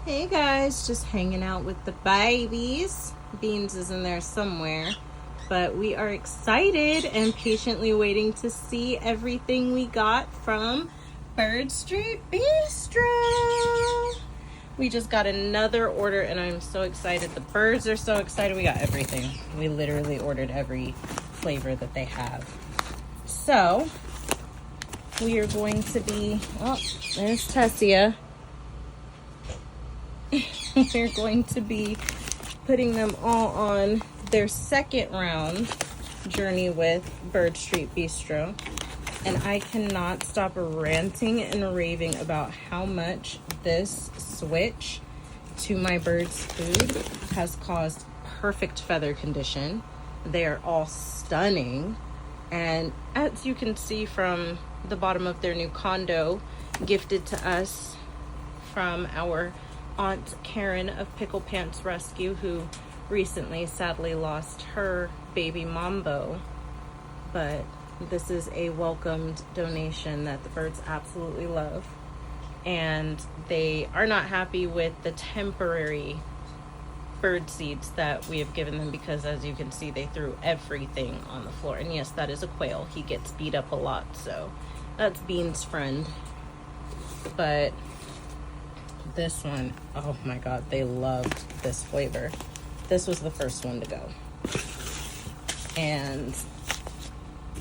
Hey guys, just hanging out with the babies. Beans is in there somewhere, but we are excited and patiently waiting to see everything we got from Bird Street Bistro. We just got another order and I'm so excited. The birds are so excited. We got everything. We literally ordered every flavor that they have. So we are going to be, oh, there's Tessia. We're going to be putting them all on their second round journey with Bird Street Bistro. And I cannot stop ranting and raving about how much this switch to my birds' food has caused perfect feather condition. They are all stunning. And as you can see from the bottom of their new condo, gifted to us from our Aunt Karen of Pickle Pants Rescue, who recently sadly lost her baby Mambo. But this is a welcomed donation that the birds absolutely love. And they are not happy with the temporary bird seeds that we have given them because, as you can see, they threw everything on the floor. And yes, that is a quail. He gets beat up a lot, so that's Bean's friend. But this one, oh my god, they loved this flavor. This was the first one to go. And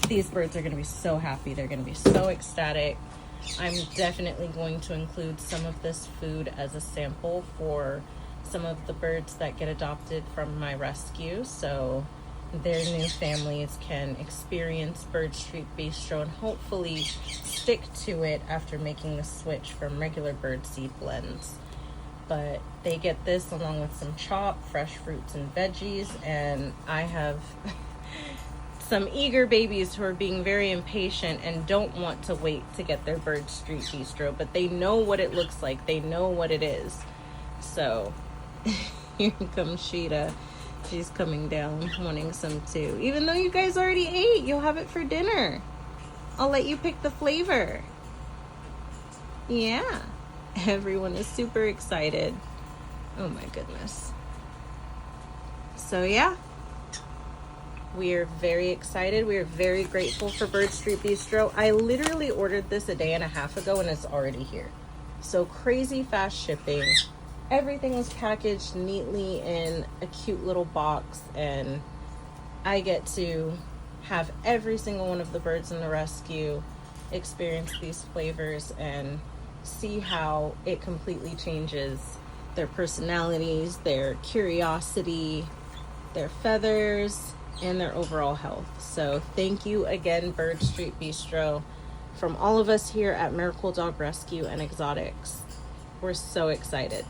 these birds are going to be so happy. They're going to be so ecstatic. I'm definitely going to include some of this food as a sample for some of the birds that get adopted from my rescue, so their new families can experience Bird Street Bistro and hopefully stick to it after making the switch from regular bird seed blends. But they get this along with some chopped fresh fruits and veggies, and I have some eager babies who are being very impatient and don't want to wait to get their Bird Street Bistro, but they know what it looks like. They know what it is. So here comes Sheeta. She's coming down wanting some too. Even though you guys already ate, you'll have it for dinner. I'll let you pick the flavor. Yeah. Everyone is super excited. Oh my goodness. So yeah. We are very excited. We are very grateful for Bird Street Bistro. I literally ordered this a day and a half ago and it's already here. So crazy fast shipping. Everything was packaged neatly in a cute little box, and I get to have every single one of the birds in the rescue experience these flavors and see how it completely changes their personalities, their curiosity, their feathers, and their overall health. So thank you again, Bird Street Bistro, from all of us here at Miracle Dog Rescue and Exotics. We're so excited.